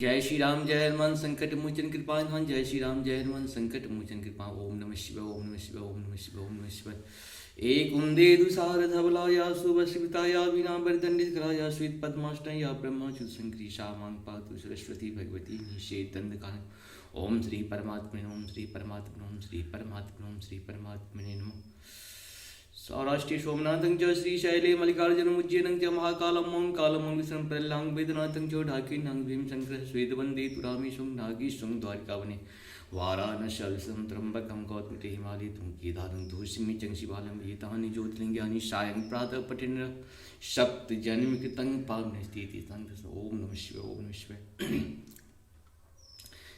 जय श्री राम जय हनुमान संकट मोचन कृपा निधान। जय श्री राम जय हनुमान संकट मोचन कृपा। ओम नमः शिवाय ओम नमः शिवाय ओम नमः शिवाय ओम नमः शिवाय। एक उन्दे दुसार धवलाया शुभस्मिताया विना वरदंडित कराया श्वेत पद्माष्टया ब्रह्माच्युत संक्रीशा मांग पातु सरस्वती भगवती निषेध दंडकान। ओम श्री परमात्मने ओम श्री परमात्मने ओम श्री परमात्मने ओम श्री परमात्मने नमः। सौराष्ट्रे सोमनाथं च श्रीशैले मल्लिकार्जुनं उज्जैनं च महाकालं मं कालं विष्णुं प्रल्हां वेदनाथं च ढाकिनं भीम शंकर स्वेदवन्दे तुरामीशं नागेशं द्वारिकावने वाराणस्यां त्र्यम्बकं गौतमते हिमालयं केदारं धूषितं शिवालयं एतानि ज्योतिर्लिङ्गानि सायं प्रातः पठेन सप्तजन्मकृतं पावनस्तीति। ओम नमः शिवाय ओम नमः शिवाय।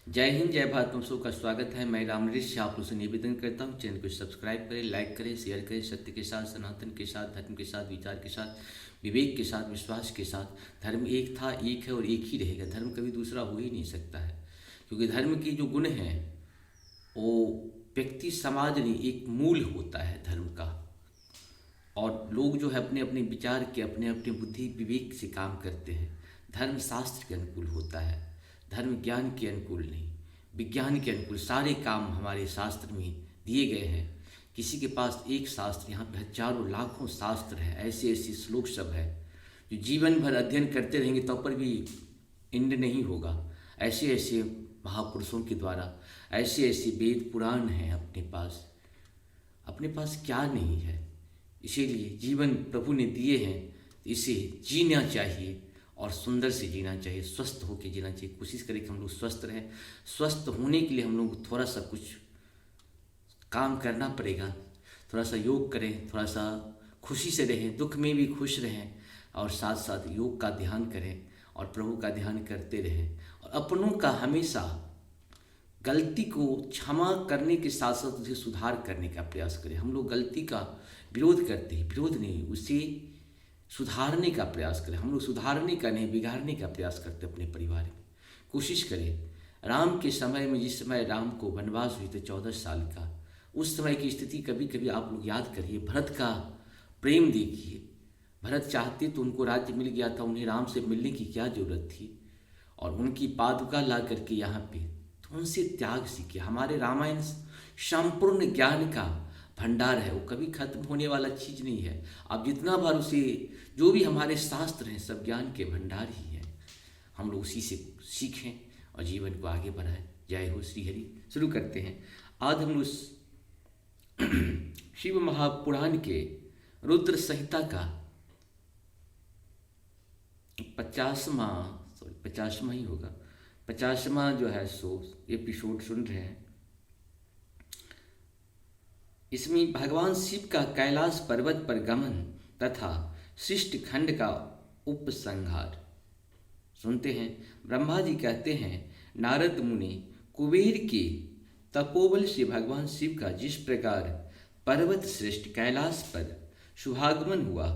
जय हिंद जय भारत में सबका स्वागत है। मैं रामऋषि आप लोग से निवेदन करता हूँ, चैनल को सब्सक्राइब करें, लाइक करें, शेयर करें। सत्य के साथ, सनातन के साथ, धर्म के साथ, विचार के साथ, विवेक के साथ, विश्वास के साथ। धर्म एक था, एक है और एक ही रहेगा। धर्म कभी दूसरा हो ही नहीं सकता है, क्योंकि धर्म की जो गुण हैं वो व्यक्ति समाज में एक मूल होता है धर्म का। और लोग जो है अपने अपने विचार के, अपने अपने बुद्धि विवेक से काम करते हैं। धर्म शास्त्र के अनुकूल होता है, धर्म ज्ञान के अनुकूल नहीं, विज्ञान के अनुकूल। सारे काम हमारे शास्त्र में दिए गए हैं। किसी के पास एक शास्त्र, यहाँ पे हजारों लाखों शास्त्र है, ऐसे ऐसे श्लोक सब है जो जीवन भर अध्ययन करते रहेंगे तब पर भी इंड नहीं होगा। ऐसे ऐसे महापुरुषों के द्वारा ऐसे ऐसे वेद पुराण हैं अपने पास क्या नहीं है। इसीलिए जीवन प्रभु ने दिए हैं, इसे जीना चाहिए और सुंदर से जीना चाहिए, स्वस्थ होकर जीना चाहिए। कोशिश करें कि हम लोग स्वस्थ रहें। स्वस्थ होने के लिए हम लोग थोड़ा सा कुछ काम करना पड़ेगा। थोड़ा सा योग करें, थोड़ा सा खुशी से रहें, दुख में भी खुश रहें, और साथ साथ योग का ध्यान करें और प्रभु का ध्यान करते रहें। और अपनों का हमेशा गलती को क्षमा करने के साथ साथ उसे सुधार करने का प्रयास करें। हम लोग गलती का विरोध करते हैं, विरोध नहीं, उसे सुधारने का प्रयास करें। हम लोग सुधारने का नहीं, बिगाड़ने का प्रयास करते अपने परिवार में। कोशिश करें। राम के समय में, जिस समय राम को वनवास हुई थे 14 साल का, उस समय की स्थिति कभी कभी आप लोग याद करिए। भरत का प्रेम देखिए। भरत चाहते तो उनको राज्य मिल गया था, उन्हें राम से मिलने की क्या जरूरत थी। और उनकी पादुका ला करके यहाँ पे तो उनसे त्याग सीखे। हमारे रामायण संपूर्ण ज्ञान का भंडार है, वो कभी खत्म होने वाला चीज़ नहीं है। आप जितना बार उसे, जो भी हमारे शास्त्र हैं सब ज्ञान के भंडार ही हैं। हम लोग उसी से सीखें और जीवन को आगे बढ़ाएं। जय हो श्री हरि। शुरू करते हैं। आज हम उस शिव महापुराण के रुद्र संहिता का 50वां ही होगा, 50वां जो है सो एपिसोड सुन रहे हैं। इसमें भगवान शिव का कैलाश पर्वत पर गमन तथा शिष्ट खंड का उपसंहार सुनते हैं। ब्रह्मा जी कहते हैं, नारद मुनि कुबेर के तपोबल से भगवान शिव का जिस प्रकार पर्वत श्रेष्ठ कैलाश पर शुभागमन हुआ,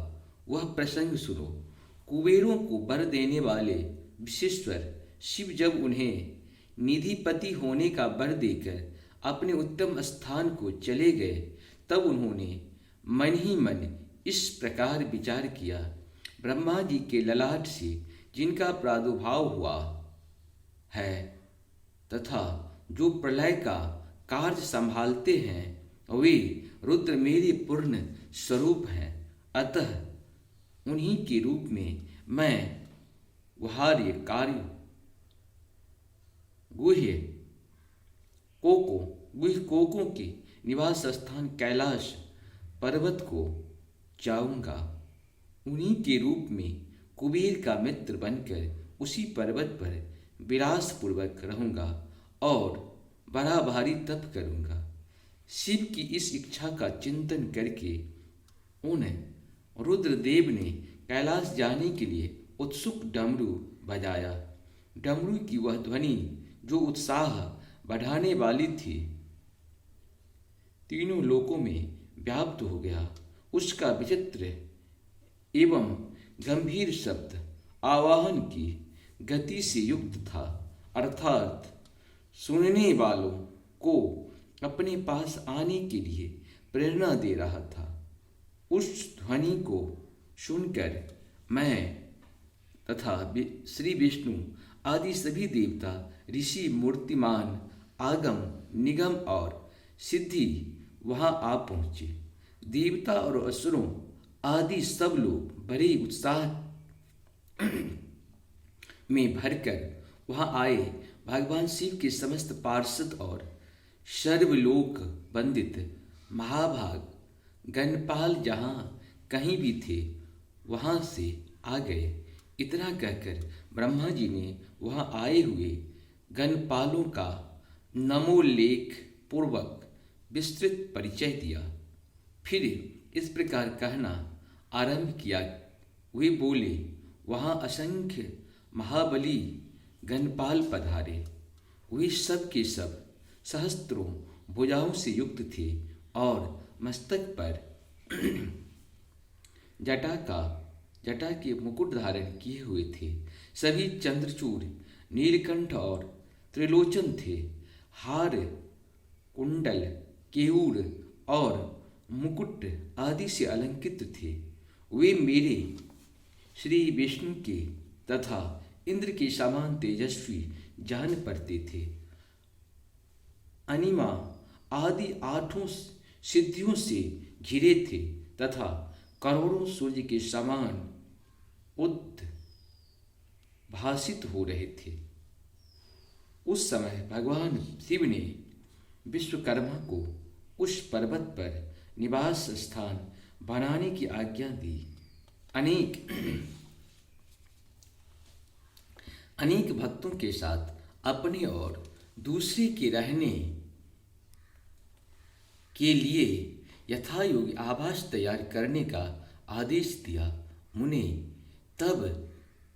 वह प्रसंग सुनो। कुबेरों को वर देने वाले विश्वेश्वर शिव जब उन्हें निधिपति होने का वर देकर अपने उत्तम स्थान को चले गए, तब उन्होंने मन ही मन इस प्रकार विचार किया, ब्रह्मा जी के ललाट से जिनका प्रादुर्भाव हुआ है तथा जो प्रलय का कार्य संभालते हैं, वे रुद्र मेरे पूर्ण स्वरूप हैं। अतः उन्हीं के रूप में मैं गुहार्य कार्य गुह्य कोकों के निवास स्थान कैलाश पर्वत को जाऊंगा। उन्हीं के रूप में कुबेर का मित्र बनकर उसी पर्वत पर विलासपूर्वक रहूंगा और बड़ा भारी तप करूंगा। शिव की इस इच्छा का चिंतन करके उन रुद्रदेव ने कैलाश जाने के लिए उत्सुक डमरू बजाया। डमरू की वह ध्वनि जो उत्साह बढ़ाने वाली थी, तीनों लोकों में व्याप्त हो गया। उसका विचित्र एवं गंभीर शब्द आवाहन की गति से युक्त था, अर्थात सुनने वालों को अपने पास आने के लिए प्रेरणा दे रहा था। उस ध्वनि को सुनकर मैं तथा श्री विष्णु आदि सभी देवता, ऋषि, मूर्तिमान, आगम, निगम और सिद्धि वहां आ पहुंचे। देवता और असुरों आदि सब लोग बड़े उत्साह में भरकर वहां आए। भगवान शिव के समस्त पार्षद और सर्वलोक वंदित महाभाग गणपाल जहाँ कहीं भी थे वहाँ से आ गए। इतना कहकर ब्रह्मा जी ने वहाँ आए हुए गणपालों का नमोल्लेख पूर्वक विस्तृत परिचय दिया। फिर इस प्रकार कहना आरंभ किया। वे बोले, वहाँ असंख्य महाबली गणपाल पधारे। वे सब के सब सहस्त्रों भुजाओं से युक्त थे और मस्तक पर जटा के मुकुट धारण किए हुए थे। सभी चंद्रचूड़, नीलकंठ और त्रिलोचन थे। हार, कुंडल, केयूर और मुकुट आदि से अलंकृत थे। वे मेरे श्री विष्णु के तथा इंद्र के समान तेजस्वी जान पड़ते थे। अनिमा आदि 8 सिद्धियों से घिरे थे तथा करोड़ों सूर्य के समान उद्भासित हो रहे थे। उस समय भगवान शिव ने विश्वकर्मा को उस पर्वत पर निवास स्थान बनाने की आज्ञा दी। अनेक भक्तों के साथ अपने और दूसरे के रहने के लिए यथायोग्य आवास तैयार करने का आदेश दिया। मुने, तब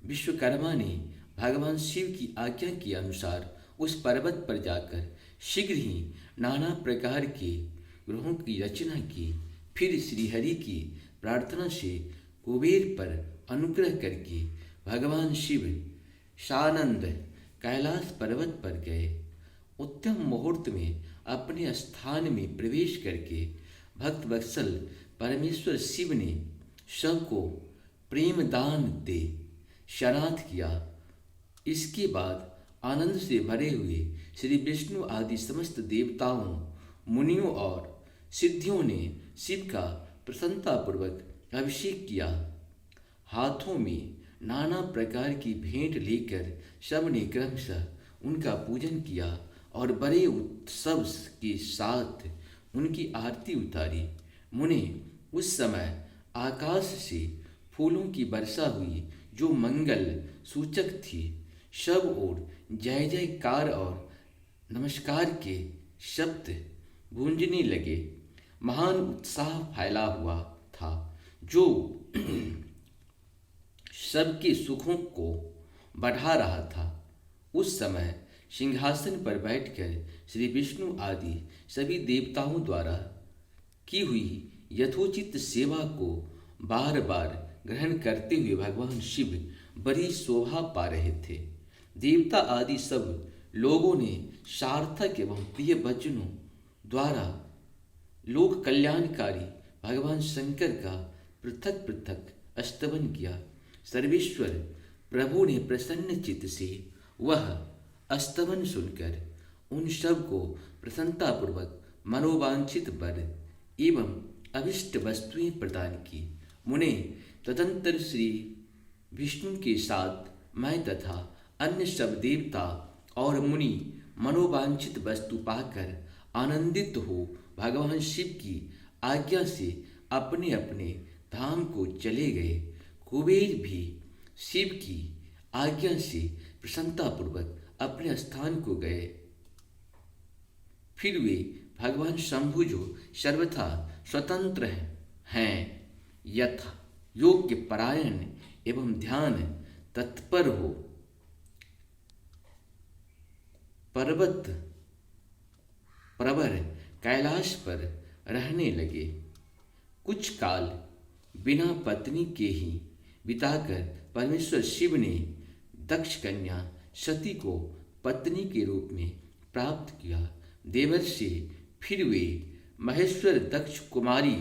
विश्वकर्मा ने भगवान शिव की आज्ञा के अनुसार उस पर्वत पर जाकर शीघ्र ही नाना प्रकार के गृहों की रचना की। फिर श्रीहरि की प्रार्थना से कुबेर पर अनुग्रह करके भगवान शिव सानंद कैलाश पर्वत पर गए। उत्तम मुहूर्त में अपने स्थान में प्रवेश करके भक्त वत्सल परमेश्वर शिव ने सबको प्रेम दान दे शरणार्थ किया। इसके बाद आनंद से भरे हुए श्री विष्णु आदि समस्त देवताओं, मुनियों और सिद्धियों ने शिव का प्रसन्नतापूर्वक अभिषेक किया। हाथों में नाना प्रकार की भेंट लेकर सब ने क्रमशः उनका पूजन किया और बड़े उत्सव के साथ उनकी आरती उतारी। मुने, उस समय आकाश से फूलों की वर्षा हुई जो मंगल सूचक थी। सब ओर जय जयकार और नमस्कार के शब्द गूंजने लगे। महान उत्साह फैला हुआ था जो सबके सुखों को बढ़ा रहा था। उस समय सिंहासन पर बैठकर श्री विष्णु आदि सभी देवताओं द्वारा की हुई यथोचित सेवा को बार बार ग्रहण करते हुए भगवान शिव बड़ी शोभा पा रहे थे। देवता आदि सब लोगों ने सार्थक एवं प्रिय वचनों द्वारा लोक कल्याणकारी भगवान शंकर का पृथक पृथक स्तवन किया। सर्वेश्वर प्रभु ने प्रसन्न चित्त से वह स्तवन सुनकर उन सब को प्रसन्नतापूर्वक मनोवांछित वर एवं अभिष्ट वस्तुएं प्रदान की। मुने, तदंतर श्री विष्णु के साथ मैं तथा अन्य सब देवता और मुनि मनोवांछित वस्तु पाकर आनंदित हो भगवान शिव की आज्ञा से अपने अपने धाम को चले गए। कुबेर भी शिव की आज्ञा से प्रसन्नतापूर्वक अपने स्थान को गए। फिर वे भगवान शंभु जो सर्वथा स्वतंत्र हैं, यथा योग्य परायण एवं ध्यान तत्पर हो पर्वत प्रवर कैलाश पर रहने लगे। कुछ काल बिना पत्नी के ही बिताकर परमेश्वर शिव ने दक्ष कन्या सती को पत्नी के रूप में प्राप्त किया। देवर्षि फिर वे महेश्वर दक्ष कुमारी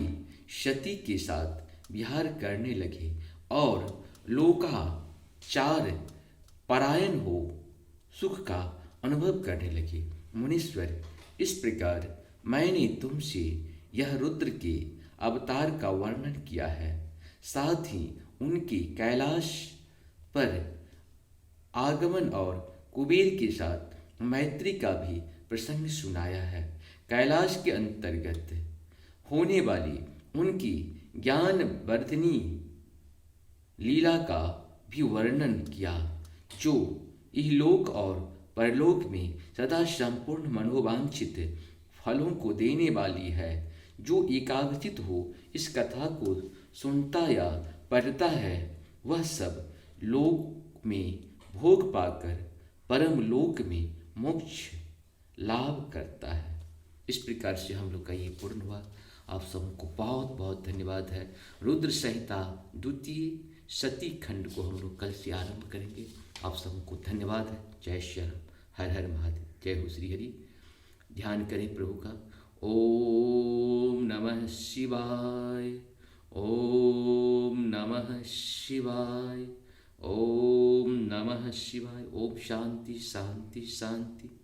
सती के साथ विहार करने लगे और लोकाचार परायण हो सुख का अनुभव करने लगे। मुनीश्वर, इस प्रकार मैंने तुमसे यह रुद्र के अवतार का वर्णन किया है, साथ ही उनकी कैलाश पर आगमन और कुबेर के साथ मैत्री का भी प्रसंग सुनाया है। कैलाश के अंतर्गत होने वाली उनकी ज्ञानवर्धिनी लीला का भी वर्णन किया, जो इहलोक और परलोक में सदा संपूर्ण मनोवांछित फलों को देने वाली है। जो एकाग्रचित हो इस कथा को सुनता या पढ़ता है, वह सब लोक में भोग पाकर परम लोक में मोक्ष लाभ करता है। इस प्रकार से हम लोग का ये पूर्ण हुआ। आप सबको बहुत बहुत धन्यवाद है। रुद्र संहिता द्वितीय सती खंड को हम लोग कल से आरंभ करेंगे। आप सबको धन्यवाद है। जय श्री राम, हर हर महादेव, जय हो श्री हरि। ध्यान करें प्रभु का। ओम नमः शिवाय, ओम नमः शिवाय, ओम नमः शिवाय। ओम शांति शांति शांति।